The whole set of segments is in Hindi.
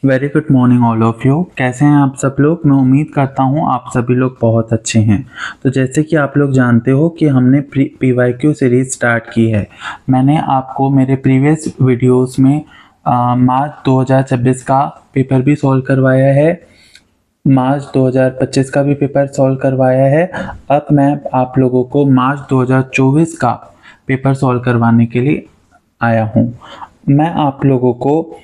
Very good morning all of you. कैसे हैं आप सब लोग? मैं उम्मीद करता हूं आप सभी लोग बहुत अच्छे हैं। तो जैसे कि आप लोग जानते हो कि हमने PYQ सीरीज़ स्टार्ट की है। मैंने आपको मेरे प्रीवियस वीडियोस में मार्च 2026 का पेपर भी सॉल्व करवाया है, मार्च 2025 का भी पेपर सॉल्व करवाया है। अब मैं आप लोगों को मार्च 2024 का पेपर सॉल्व करवाने के लिए आया हूँ। मैं आप लोगों को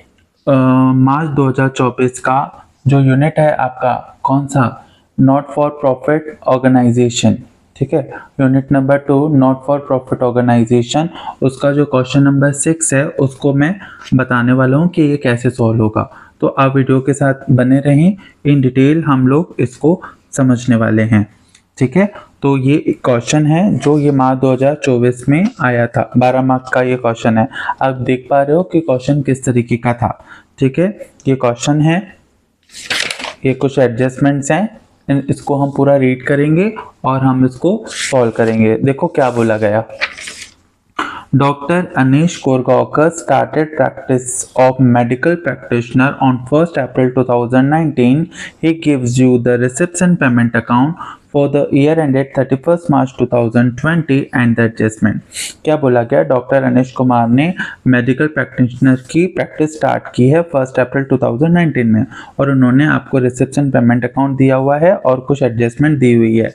मार्च 2024 का जो यूनिट है आपका कौन सा, नॉट फॉर प्रॉफिट ऑर्गेनाइजेशन, ठीक है, unit number 2 not for profit organisation, उसका जो क्वेश्चन नंबर 6 है उसको मैं बताने वाला हूँ कि ये कैसे सॉल्व होगा। तो आप वीडियो के साथ बने रहें, इन डिटेल हम लोग इसको समझने वाले हैं, ठीक है। तो ये एक क्वेश्चन है जो ये मार्च 2024 में आया था, 12 मार्क्स का ये क्वेश्चन है। आप देख पा रहे हो कि क्वेश्चन किस तरीके का था, ठीक है। ये क्वेश्चन है, ये कुछ एडजस्टमेंट्स हैं, इसको हम पूरा रीड करेंगे और हम इसको सॉल्व करेंगे। देखो क्या बोला गया। Dr. Anish Korgaonkar started practice of medical practitioner on 1st April 2019. He gives you the receipts and payment account for the year ended 31st March 2020 and the adjustment. क्या बोला गया? डॉक्टर अनिश कुमार ने मेडिकल प्रैक्टिशनर की प्रैक्टिस स्टार्ट की है 1 अप्रैल 2019 में, और उन्होंने आपको रिसिप्ट एंड पेमेंट अकाउंट दिया हुआ है और कुछ एडजस्टमेंट दी हुई है,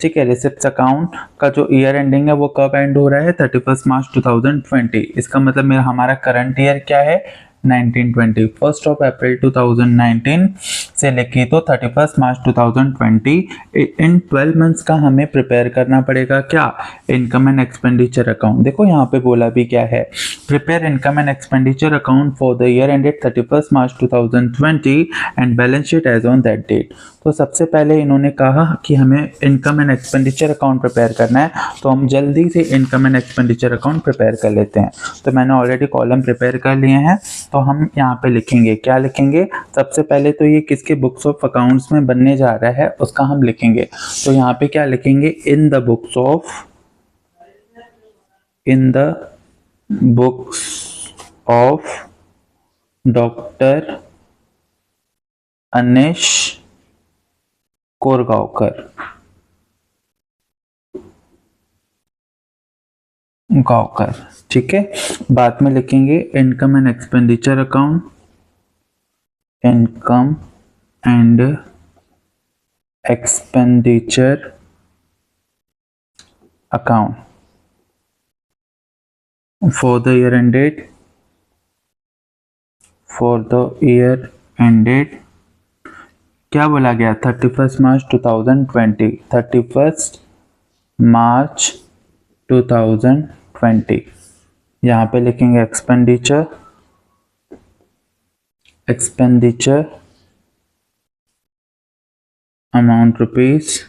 ठीक है। रिसिप्ट अकाउंट का जो ईयर एंडिंग है वो कब एंड हो रहा है? 31 मार्च 2020। इसका मतलब मेरा हमारा करंट ईयर क्या है? 1920। 1 अप्रैल 2019 से लेके तो 31 मार्च 2020, इन 12 मंथ्स का हमें प्रिपेयर करना पड़ेगा क्या? Income and expenditure account. देखो यहाँ पे बोला भी क्या है, prepare income and expenditure account for the year ended 31 March 2020 and balance sheet as on that date. तो सबसे पहले इन्होंने कहा कि हमें income and expenditure account prepare करना है, तो हम जल्दी से income and expenditure account prepare कर लेते हैं। तो मैंने ऑलरेडी कॉलम प्रिपेयर कर लिए हैं, तो हम यहाँ पे लिखेंगे, क्या लिखेंगे? सबसे पहले तो ये किसके बुक्स ऑफ अकाउंट्स में बनने जा रहा है उसका हम लिखेंगे। तो यहाँ पे क्या लिखेंगे? In the books of doctor Anish Koregaonkar, ठीक है। बाद में लिखेंगे income and expenditure account, income and expenditure account for the year ended, क्या बोला गया? 31 मार्च 2020, 31 मार्च 2020। यहाँ पे लिखेंगे expenditure amount rupees,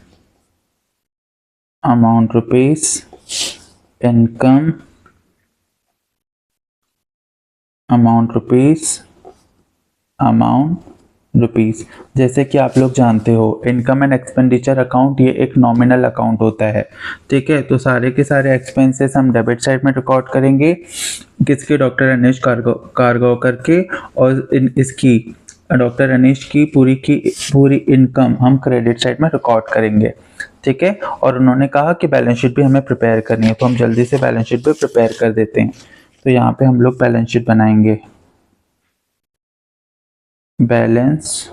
income amount rupees. जैसे कि आप लोग जानते हो इनकम एंड एक्सपेंडिचर अकाउंट ये एक नॉमिनल अकाउंट होता है, ठीक है। तो सारे के सारे एक्सपेंसेस हम डेबिट साइड में रिकॉर्ड करेंगे, किसके? डॉक्टर अनिश कारगांवकर के, और इसकी डॉक्टर अनिश की पूरी इनकम हम क्रेडिट साइड में रिकॉर्ड करेंगे, ठीक है। और उन्होंने कहा कि बैलेंस शीट भी हमें प्रिपेयर करनी है, तो हम जल्दी से बैलेंस शीट भी प्रिपेयर कर देते हैं। तो यहाँ पे हम लोग बैलेंस शीट बनाएंगे, balance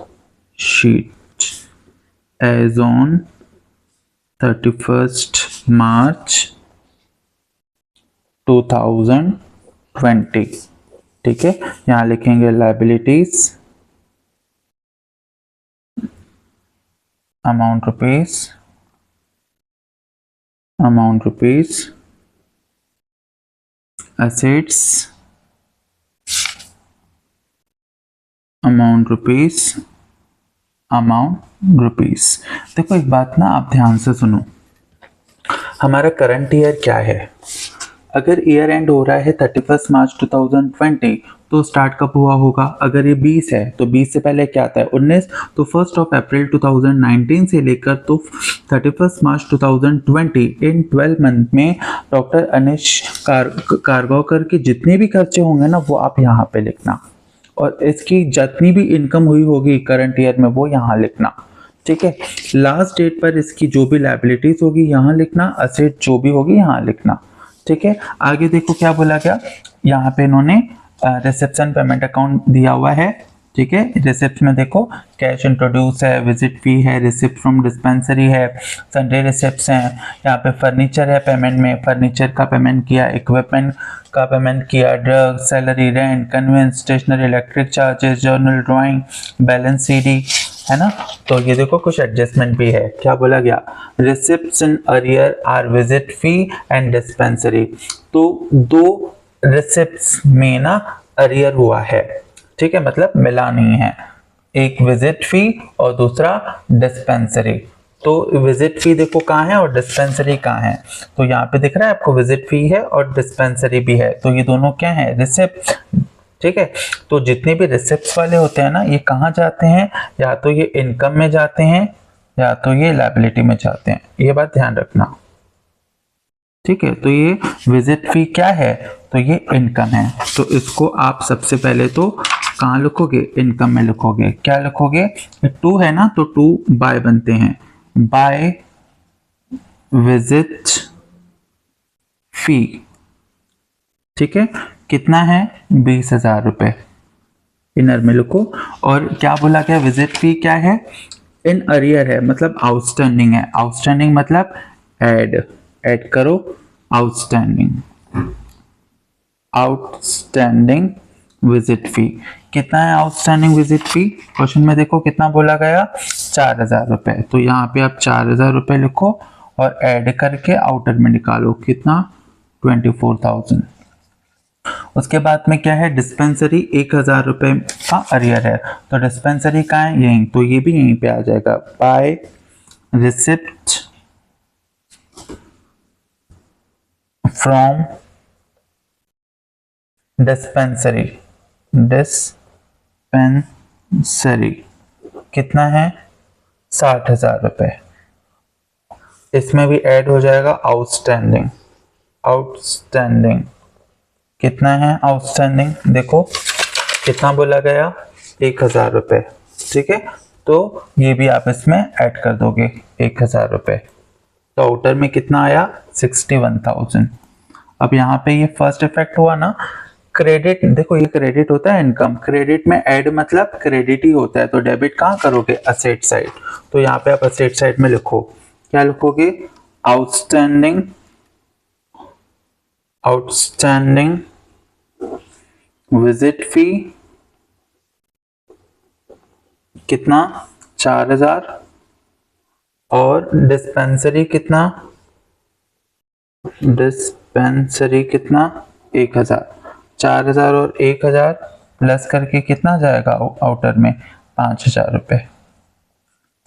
sheet as on 31 March 2020, ठीक है। यहाँ लिखेंगे liabilities amount rupees, assets amount rupees. देखो एक बात ना आप ध्यान से सुनो, हमारा करंट ईयर क्या है? अगर ईयर एंड हो रहा है 31 मार्च 2020 तो स्टार्ट कब हुआ होगा? अगर ये 20 है तो 20 से पहले क्या आता है? 19। तो 1 अप्रैल 2019 से लेकर तो 31 मार्च 2020, इन 12 मंथ में डॉक्टर अनिश कारगांवकर के जितने भी खर्चे होंगे ना वो आप यहाँ पे लिखना, और इसकी जितनी भी इनकम हुई होगी करंट ईयर में वो यहाँ लिखना। ठीक है, लास्ट डेट पर इसकी जो भी लायबिलिटीज होगी यहाँ लिखना, असेट जो भी होगी यहाँ लिखना। ठीक है, आगे देखो क्या बोला गया, यहाँ पे इन्होंने रिसेप्शन पेमेंट अकाउंट दिया हुआ है। ठीक है, रिसिप्ट में देखो कैश इंट्रोड्यूस है, विजिट फी है, रिसिप्ट फ्रॉम डिस्पेंसरी है, संडे रिसिप्ट्स हैं, यहाँ पे फर्नीचर है, पेमेंट में फर्नीचर का पेमेंट किया, इक्विपमेंट का पेमेंट किया, drug, salary, rent, conveyance, stationery, electric charges, general, drawing, balance CD, है ना। तो ये देखो कुछ एडजस्टमेंट भी है। क्या बोला गया, receipts in arrear are visit fee and dispensary. तो दो रिसिप्ट्स में ना अरियर हुआ है, ठीक है, मतलब मिला नहीं है, एक विजिट फी और दूसरा डिस्पेंसरी। तो विजिट फी देखो कहाँ है और डिस्पेंसरी कहाँ है, तो यहाँ पे दिख रहा है आपको विजिट फी है और डिस्पेंसरी भी है, तो ये दोनों क्या है, रिसिप्ट। ठीक है, तो जितने भी रिसिप्ट्स वाले होते हैं ना ये कहाँ जाते हैं, या तो ये इनकम में जाते हैं या तो ये लायबिलिटी में जाते हैं, ये बात ध्यान रखना। ठीक है, तो ये विजिट फी क्या है, तो ये इनकम है, तो इसको आप सबसे पहले तो कहाँ लिखोगे, इनकम में लिखोगे। क्या लिखोगे, टू है ना, तो टू बाय बनते हैं, बाय विजिट फी। ठीक है, कितना है, 20,000 रुपये, इनर में लिखो। और क्या बोला गया, विजिट फी क्या है, इन अरियर है, मतलब आउटस्टैंडिंग है, आउटस्टैंडिंग मतलब ऐड करो, आउटस्टैंडिंग विजिट फी। कितना है आउटस्टैंडिंग विजिट फी, क्वेश्चन में देखो कितना बोला गया, 4,000 रुपये, तो यहाँ पे आप 4,000 रुपये लिखो और ऐड करके आउटर में निकालो, कितना, 24,000। उसके बाद में क्या है, डिस्पेंसरी 1,000 रुपये का अरियर है, तो डिस्पेंसरी कहाँ है, यहीं, तो ये भी यहीं पे आ जाएगा, बाय रिसिप्ट फ्रॉम डिस्पेंसरी, कितना है, 60,000 रुपये। इसमें भी ऐड हो जाएगा आउटस्टैंडिंग कितना है, आउटस्टैंडिंग देखो कितना बोला गया, 1,000 रुपये। ठीक है, तो ये भी आप इसमें ऐड कर दोगे 1,000 रुपये, तो आउटर में कितना आया, 61,000। अब यहाँ पे ये फर्स्ट इफेक्ट हुआ ना, क्रेडिट, देखो ये क्रेडिट होता है इनकम, क्रेडिट में ऐड मतलब क्रेडिट ही होता है, तो डेबिट कहाँ करोगे, असेट साइड, तो यहाँ पे आप असेट साइड में लिखो, क्या लिखोगे, आउटस्टैंडिंग विजिट फी कितना, 4,000, और डिस्पेंसरी कितना, 1,000, 4,000 और 1,000 प्लस करके कितना जाएगा आउटर में, 5,000 रुपये।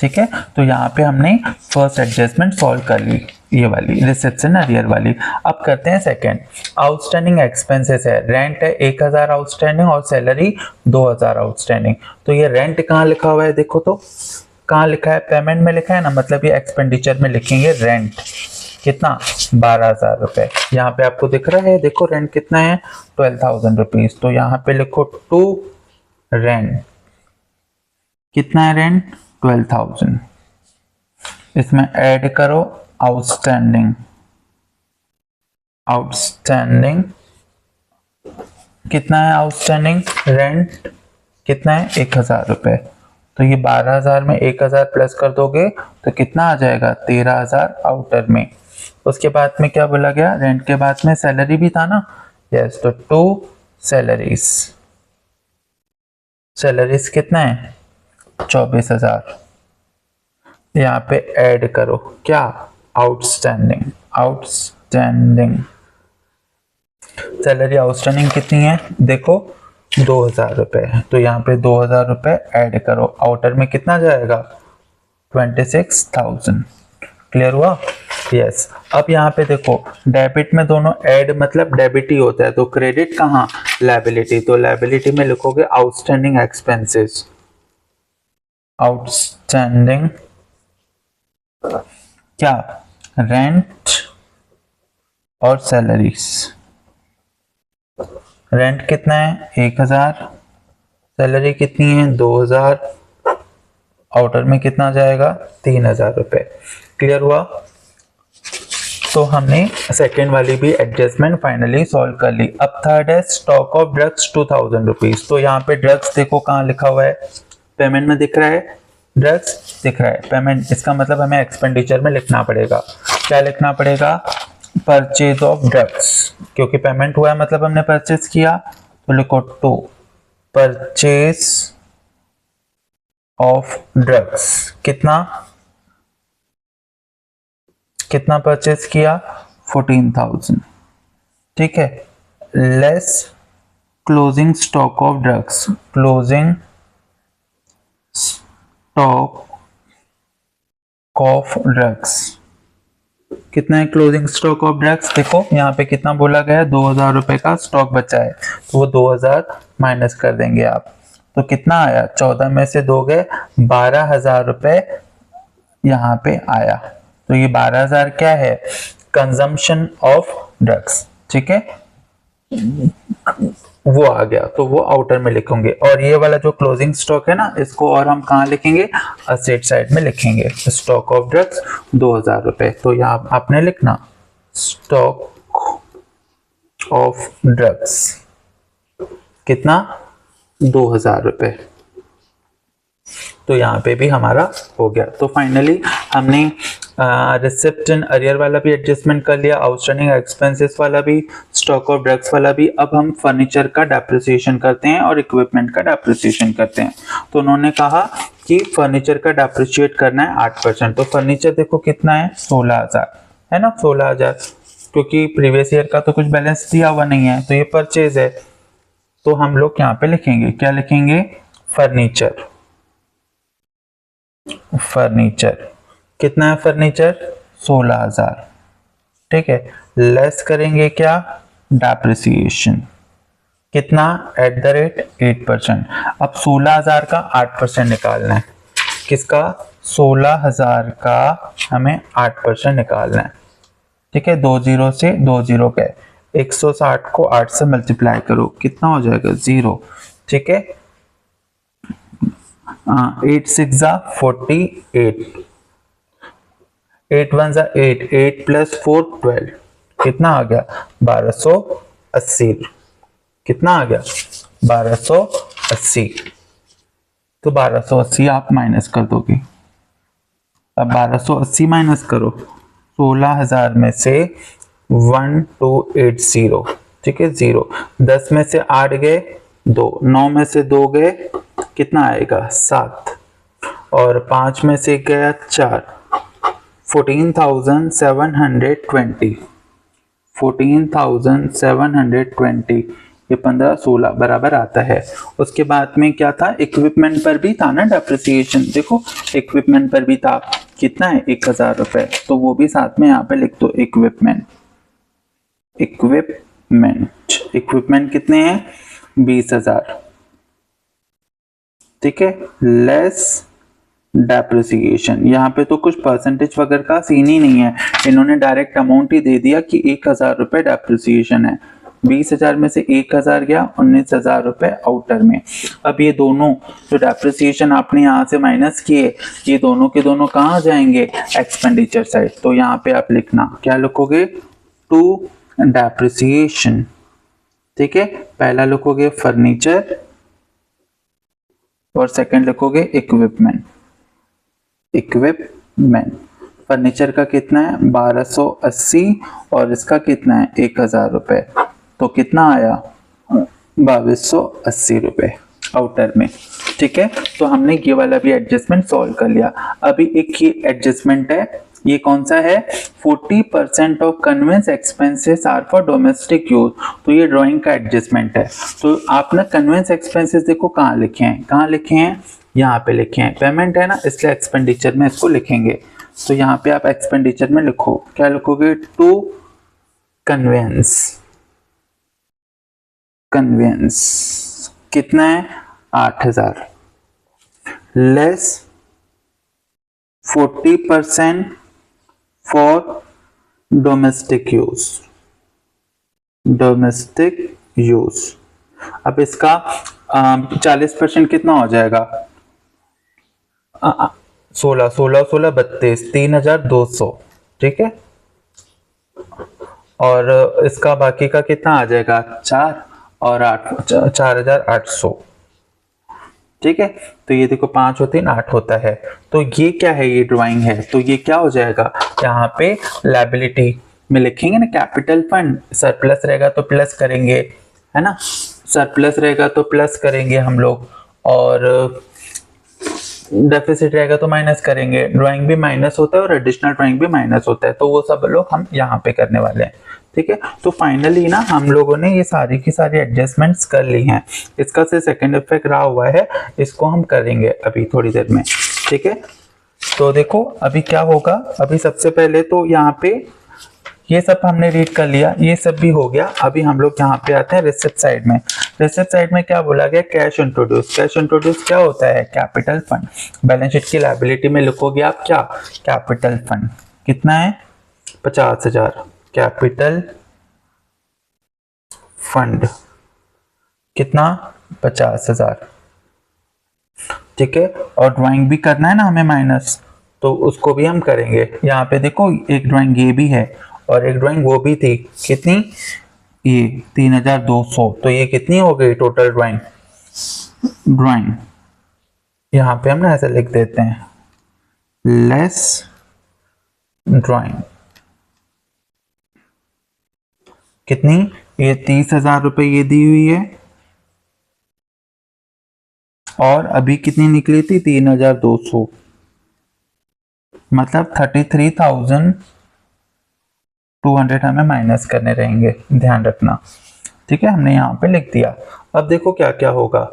ठीक है, तो यहाँ पे हमने फर्स्ट एडजस्टमेंट सॉल्व कर ली, ये वाली रिसेप्शन अरियर वाली। अब करते हैं सेकंड, आउटस्टैंडिंग एक्सपेंसेस है, रेंट है 1,000 आउटस्टैंडिंग और सैलरी 2,000 आउटस्टैंडिंग। तो ये रेंट कहाँ लिखा हुआ है, देखो तो कहाँ लिखा है, पेमेंट में लिखा है ना, मतलब ये एक्सपेंडिचर में लिखेंगे रेंट, कितना, 12,000 रुपये। यहाँ पे आपको दिख रहा है, देखो रेंट कितना है, 12,000 रुपीज, तो यहाँ पे लिखो टू रेंट, कितना है रेंट, 12,000। इसमें ऐड करो आउटस्टैंडिंग कितना है, आउटस्टैंडिंग रेंट कितना है, 1,000 रुपये, तो ये 12,000 में 1,000 प्लस कर दोगे तो कितना आ जाएगा, 13,000 आउटर में। उसके बाद में क्या बोला गया, रेंट के बाद में सैलरी भी था ना, यस, तो टू सैलरीज कितना है, 24,000। यहाँ पे ऐड करो क्या, आउटस्टैंडिंग सैलरी आउटस्टैंडिंग कितनी है, देखो 2,000 रुपये, तो यहाँ पे 2,000 रुपये ऐड करो, आउटर में कितना जाएगा, 26,000। क्लियर हुआ, यस। अब यहाँ पे देखो डेबिट में दोनों ऐड मतलब डेबिट ही होता है, तो क्रेडिट कहाँ, लायबिलिटी, तो लायबिलिटी में लिखोगे आउटस्टैंडिंग एक्सपेंसेस, आउटस्टैंडिंग क्या, रेंट और सैलरीज। रेंट कितना है, 1,000 सैलरी कितनी है 2000, आउटर में कितना जाएगा 3000 रुपये। क्लियर हुआ? तो हमने सेकेंड वाली भी एडजस्टमेंट फाइनली सॉल्व कर ली। अब थर्ड है स्टॉक ऑफ ड्रग्स 2000 रुपीज। तो यहाँ पे ड्रग्स देखो कहाँ लिखा हुआ है, पेमेंट में दिख रहा है, ड्रग्स दिख रहा है, पेमेंट, इसका मतलब हमें एक्सपेंडिचर में लिखना पड़ेगा। क्या लिखना पड़ेगा? परचेज ऑफ ड्रग्स, क्योंकि पेमेंट हुआ है मतलब हमने परचेज किया, तो लिखो टू परचेज ऑफ ड्रग्स। कितना परचेज किया? 14,000। ठीक है, less closing stock of drugs, closing stock of drugs कितना है? क्लोजिंग स्टॉक ऑफ ड्रग्स देखो यहाँ पे कितना बोला गया है, 2000 रुपए का स्टॉक बचा है, तो वो 2000 माइनस कर देंगे आप, तो कितना आया? 14 में से 2 गए, 12,000 रुपए यहाँ पे आया। तो ये 12,000 क्या है? Consumption of drugs. ठीक है, वो आ गया, तो वो आउटर में लिखेंगे। और ये वाला जो क्लोजिंग स्टॉक है ना, इसको और हम कहाँ लिखेंगे? असेट साइड में लिखेंगे। स्टॉक ऑफ ड्रग्स 2000 रुपए, तो यहाँ आपने लिखना स्टॉक ऑफ ड्रग्स कितना? 2000 रुपए। तो यहाँ पे भी हमारा हो गया। तो फाइनली हमने रिसिप्ट एंड अरियर वाला भी एडजस्टमेंट कर लिया, आउटस्टैंडिंग एक्सपेंसेस वाला भी, स्टॉक ऑफ ड्रग्स वाला भी। अब हम फर्नीचर का डेप्रिसिएशन करते हैं और इक्विपमेंट का डेप्रिसिएशन करते हैं। तो उन्होंने कहा कि फर्नीचर का डेप्रिशिएट करना है 8%। तो फर्नीचर देखो कितना है? 16,000 है ना, 16,000, क्योंकि प्रीवियस ईयर का तो कुछ बैलेंस दिया हुआ नहीं है, तो ये परचेज है। तो हम लोग यहाँ पे लिखेंगे, क्या लिखेंगे? फर्नीचर। कितना है फर्नीचर? 16,000। ठीक है, लेस करेंगे क्या? डेप्रिसिएशन। कितना? @8%। अब 16,000 का 8% निकालना है। किसका? 16,000 का हमें 8% निकालना है। ठीक है, 2 0 से 2 0 गए, 160 को 8 से मल्टीप्लाई करो, कितना हो जाएगा? 0। ठीक है, 8 6 48, 8 1 8, 8 + 4 12, कितना आ गया? 1280। कितना आ गया? 1280। तो 1280 आप माइनस कर दोगे। अब 1280 माइनस करो, 16,000 में से 1280, ठीक है, 0, 10 में से 8 गए 2, 9 में से 2 गए, कितना आएगा? 7, और 5 में से गया 4, 14,720, 14,720, ये 15 16 बराबर आता है। उसके बाद में क्या था? इक्विपमेंट पर भी था ना डेप्रिसिएशन, देखो इक्विपमेंट पर भी था, कितना है? 1,000 रुपए, तो वो भी साथ में यहाँ पे लिख दो, इक्विपमेंट कितने हैं? 20,000। ठीक है, लेस डेप्रिसिएशन। यहाँ पे तो कुछ परसेंटेज वगैरह का सीन ही नहीं है, इन्होंने डायरेक्ट अमाउंट ही दे दिया कि 1,000 रुपए डेप्रिसिएशन है। 20,000 में से 1,000 गया, 19,000 रुपए आउटर में। अब ये दोनों जो डेप्रिसिएशन आपने यहाँ से माइनस किए, ये दोनों के दोनों कहाँ जाएंगे? Expenditure side. तो यहाँ पे आप लिखना, क्या लिखोगे? To depreciation. ठीक है, पहला लिखोगे फर्नीचर और सेकंड लिखोगे इक्विपमेंट। फर्नीचर का कितना है? 1280, और इसका कितना है? 1,000 रुपए, तो कितना आया? 2280 रुपए आउटर में। ठीक है, तो हमने ये वाला भी एडजस्टमेंट सॉल्व कर लिया। अभी एक ये एडजस्टमेंट है, ये कौन सा है? 40% of conveyance expenses are for domestic use. तो ये ड्राइंग का एडजस्टमेंट है। तो आप ना कन्वेंस एक्सपेंसेस देखो कहाँ लिखे हैं, यहाँ पे लिखे हैं, पेमेंट है ना, इसलिए एक्सपेंडिचर में इसको लिखेंगे। तो यहाँ पे आप एक्सपेंडिचर में लिखो, क्या लिखोगे? टू कन्वेंस कितना है? 8,000, लेस 40% फॉर डोमेस्टिक यूज। अब इसका 40% कितना हो जाएगा? 16 16 16 32, 3200, ठीक है। और इसका बाकी का कितना आ जाएगा? 4 और 8, 4800, ठीक है। तो ये देखो 5 और 3 8 होता है। तो ये क्या है? ये ड्राइंग है। तो ये क्या हो जाएगा? यहाँ पे लायबिलिटी में लिखेंगे ना, कैपिटल फंड। सरप्लस रहेगा तो प्लस करेंगे, है ना, सरप्लस रहेगा तो प्लस करेंगे हम लोग, और डेफिसिट रहेगा तो माइनस करेंगे। ड्राइंग भी माइनस होता है और एडिशनल ड्राइंग भी माइनस होता है, तो वो सब लोग हम यहाँ पे करने वाले हैं, ठीक है। तो फाइनली ना हम लोगों ने ये सारी की सारी एडजस्टमेंट्स कर ली हैं। इसका से सेकंड इफेक्ट रहा हुआ है, इसको हम करेंगे अभी थोड़ी देर में, ठीक है। तो देखो अभी क्या होगा। अभी सबसे पहले तो यहाँ पे ये सब हमने रीड कर लिया, ये सब भी हो गया। अभी हम लोग यहाँ पे आते हैं रिसिप्ट साइड में। रिसिप्ट साइड में क्या बोला गया? Cash introduce. कैश इंट्रोड्यूस क्या होता है? Capital fund. बैलेंस शीट की लायबिलिटी में लिखोगे आप क्या? Capital fund. कितना है? 50,000। कैपिटल फंड कितना? 50,000, ठीक है। और ड्राइंग भी करना है ना हमें माइनस, तो उसको भी हम करेंगे। यहाँ पे देखो एक ड्राइंग ये भी है और एक ड्राइंग वो भी थी। कितनी? ये 3200। तो ये कितनी हो गई टोटल ड्राइंग? यहाँ पे हम ना ऐसे लिख देते हैं, लेस ड्राइंग। कितनी? ये 30,000 रुपए ये दी हुई है, और अभी कितनी निकली थी? 3200, मतलब 33,200 हमें माइनस करने रहेंगे, ध्यान रखना, ठीक है। हमने यहाँ पे लिख दिया। अब देखो क्या क्या होगा।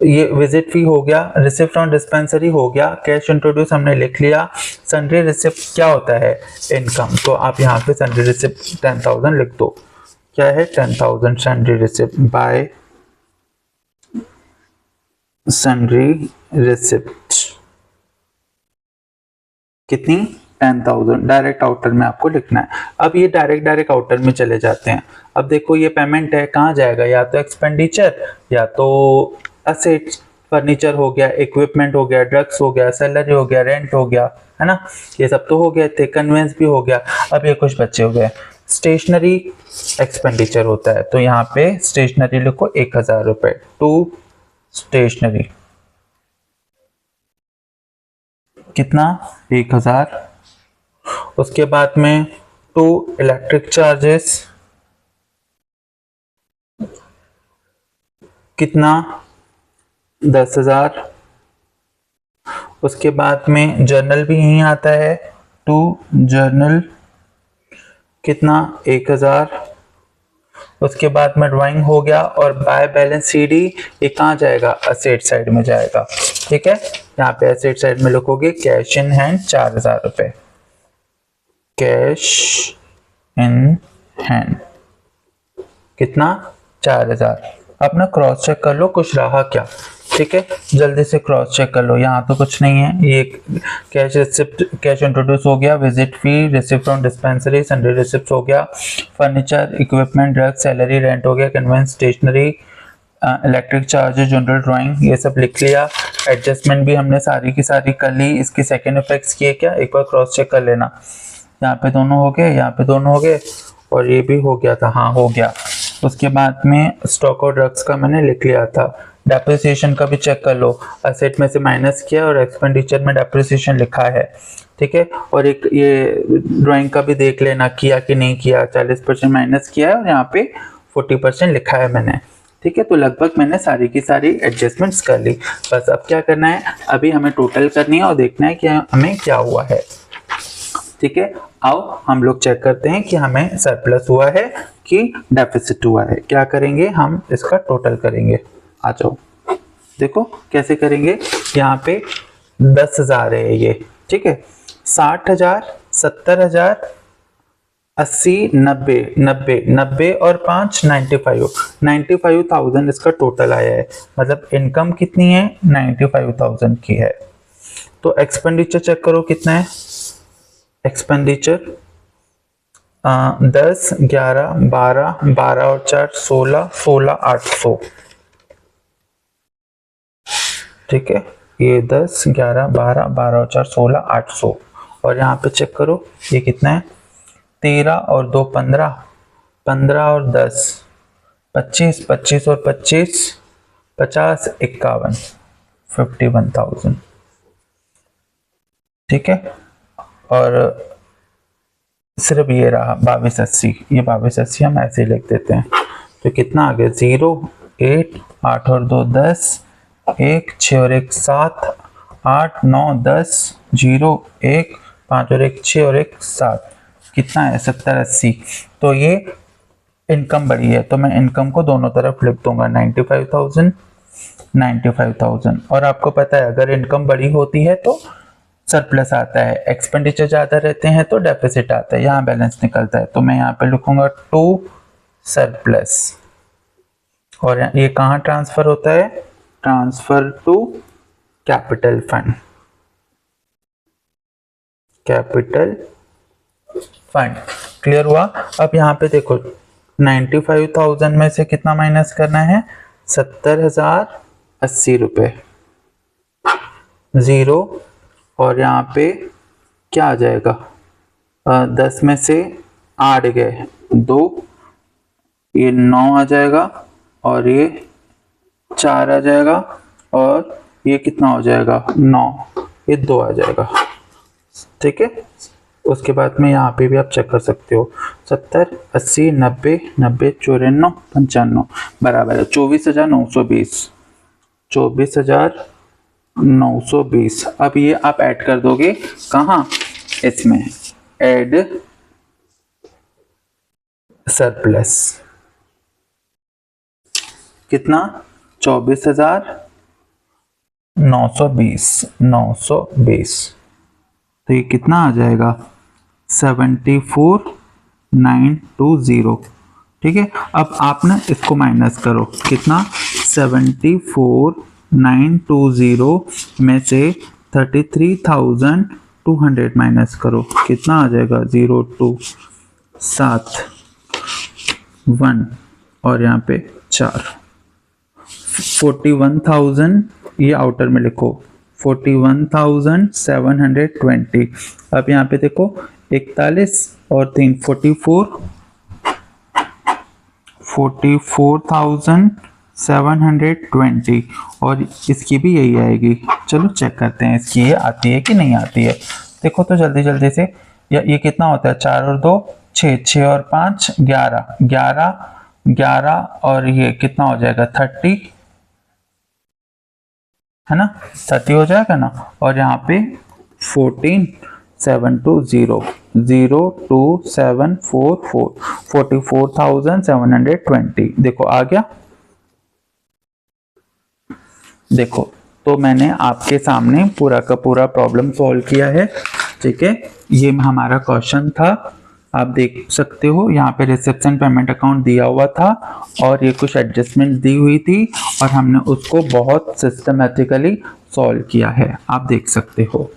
ये विजिट फी हो गया, रिसिप्ट फ्रॉम डिस्पेंसरी हो गया, कैश इंट्रोड्यूस हमने लिख लिया। सन्ड्री रिसिप्ट क्या होता है? इनकम। तो आप यहाँ पे सन्ड्री रिसिप्ट 10,000 लिख दो। क्या है? 10,000 sundry receipt bye sundry receipt. कितनी? 10,000। डायरेक्ट आउटर में आपको लिखना है। अब ये डायरेक्ट आउटर में चले जाते हैं। अब देखो ये पेमेंट है, कहाँ जाएगा? या तो एक्सपेंडिचर या तो असेट्स। फर्नीचर हो गया, इक्विपमेंट हो गया, ड्रग्स हो गया, सैलरी हो गया, रेंट हो गया, है ना, ये सब तो हो गए थे। कन्वेंस भी हो गया। अब ये कुछ बच्चे हो गए। स्टेशनरी एक्सपेंडिचर होता है, तो यहाँ पे स्टेशनरी लिखो 1,000 रुपए टू स्टेशनरी। कितना? 1,000। उसके बाद में टू इलेक्ट्रिक चार्जेस। कितना? 10,000। उसके बाद में जर्नल भी यहीं आता है, टू जर्नल। कितना? 1,000। उसके बाद में ड्राइंग हो गया, और बाय बैलेंस सीडी ये कहाँ जाएगा? असेट साइड में जाएगा, ठीक है। यहाँ पे एसेट साइड में लिखोगे कैश इन हैंड 4,000 रुपए। कैश इन हैंड कितना? 4,000। अब ना क्रॉस चेक कर लो कुछ रहा क्या, ठीक है। जल्दी से क्रॉस चेक कर लो। यहाँ तो कुछ नहीं है। ये कैश रिसिप्ट, कैश इंट्रोड्यूस हो गया, visit fee, receipt from dispensary, sundry receipt हो गया, furniture, equipment, drug, salary, rent हो गया, conveyance, stationery, electric charges, general drawing, ये सब लिख लिया। एडजस्टमेंट भी हमने सारी की सारी कर ली। इसके सेकेंड इफेक्ट्स किए क्या? एक बार क्रॉस चेक कर लेना। यहाँ पे दोनों हो गए, यहाँ पे दोनों हो गए, और ये भी हो गया था, हाँ हो गया। उसके बाद में स्टॉक और ड्रग्स का मैंने लिख लिया था। डेप्रिसिएशन का भी चेक कर लो, असेट में से माइनस किया और एक्सपेंडिचर में डेप्रिसिएशन लिखा है, ठीक है। और एक ये ड्राइंग का भी देख लेना किया कि नहीं किया। 40% माइनस किया है और यहाँ पे 40% लिखा है मैंने, ठीक है। तो लगभग मैंने सारी की सारी एडजस्टमेंट्स कर ली। बस अब क्या करना है? अभी हमें टोटल करनी है और देखना है कि हमें क्या हुआ है, ठीक है। आओ हम लोग चेक करते हैं कि हमें सरप्लस हुआ है कि डेफिसिट हुआ है। क्या करेंगे? हम इसका टोटल करेंगे। आ जाओ, देखो कैसे करेंगे। यहाँ पे 10,000 है ये, ठीक है। 60,000, 70,000, 80, 90, 90, 90 और 5 95, 95,000 इसका टोटल आया है। मतलब इनकम कितनी है? 95,000 की है। तो एक्सपेंडिचर चेक करो कितना है। एक्सपेंडिचर 10, 11, 12, 12 और 4 16, 16 800। ठीक है, ये 10, 11, 12, 12 और 4 16, 800। और यहाँ पे चेक करो ये कितना है, 13 और 2 15, 15 और 10 25, 25 और 25 50, 51, 51,000। ठीक है, और सिर्फ ये रहा 2280, ये 2280 हम ऐसे ही लिख देते हैं। तो कितना आ गया, 0 8 8 और 2 10, 1 6 और 1 7 8 9 10 0 1 5 और 1 6 और 1 7, कितना है 70 80। तो ये इनकम बढ़ी है, तो मैं इनकम को दोनों तरफ लिख दूंगा 95,000 95,000। और आपको पता है अगर इनकम बड़ी होती है तो सरप्लस आता है, एक्सपेंडिचर ज़्यादा रहते हैं तो डेफिसिट आता है, यहाँ बैलेंस निकलता है। तो मैं यहाँ पे लिखूंगा टू सरप्लस। और ये कहाँ ट्रांसफर होता है, transfer to capital fund, capital fund. Clear हुआ। अब यहाँ पे देखो 95,000 में से कितना माइनस करना है, 70,080 रुपये, 0। और यहाँ पे क्या आ जाएगा, 10 में से 8 गए 2, ये 9 आ जाएगा और ये 4 आ जाएगा और ये कितना हो जाएगा 9, ये 2 आ जाएगा। ठीक है, उसके बाद में यहाँ पे भी आप चेक कर सकते हो, 70 80 90 90 94 95 बराबर है 24,920, 24,920। अब ये आप ऐड कर दोगे कहाँ, इसमें ऐड सरप्लस, कितना 24,920। तो ये कितना आ जाएगा 74,920। ठीक है, अब आप ना इसको माइनस करो, कितना 74,920 में से 33,200 माइनस करो, कितना आ जाएगा 027 और यहाँ पे 4, 41,000, ये आउटर में लिखो 41,720। अब यहाँ पे देखो 41 और 3 44,720 और इसकी भी यही आएगी। चलो चेक करते हैं इसकी ये आती है कि नहीं आती है। देखो तो जल्दी जल्दी से, ये कितना होता है, 4 और 2 6, 6 और 5 11, 11 11 और ये कितना हो जाएगा 30, है ना, 30 हो जाएगा ना। और यहाँ पे 14,720, 02744, 44,720। देखो आ गया। देखो तो मैंने आपके सामने पूरा का पूरा प्रॉब्लम सॉल्व किया है। ठीक है, ये हमारा क्वेश्चन था, आप देख सकते हो यहाँ पे रिसेप्शन पेमेंट अकाउंट दिया हुआ था और ये कुछ एडजस्टमेंट दी हुई थी और हमने उसको बहुत सिस्टमेटिकली सॉल्व किया है, आप देख सकते हो।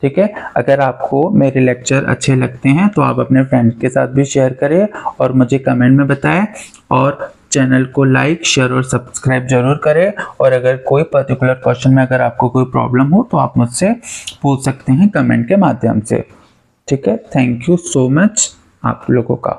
ठीक है, अगर आपको मेरे लेक्चर अच्छे लगते हैं तो आप अपने फ्रेंड्स के साथ भी शेयर करें और मुझे कमेंट में बताएं और चैनल को लाइक शेयर और सब्सक्राइब जरूर करें। और अगर कोई पर्टिकुलर क्वेश्चन में अगर आपको कोई प्रॉब्लम हो तो आप मुझसे पूछ सकते हैं कमेंट के माध्यम से। ठीक है, थैंक यू सो मच आप लोगों का।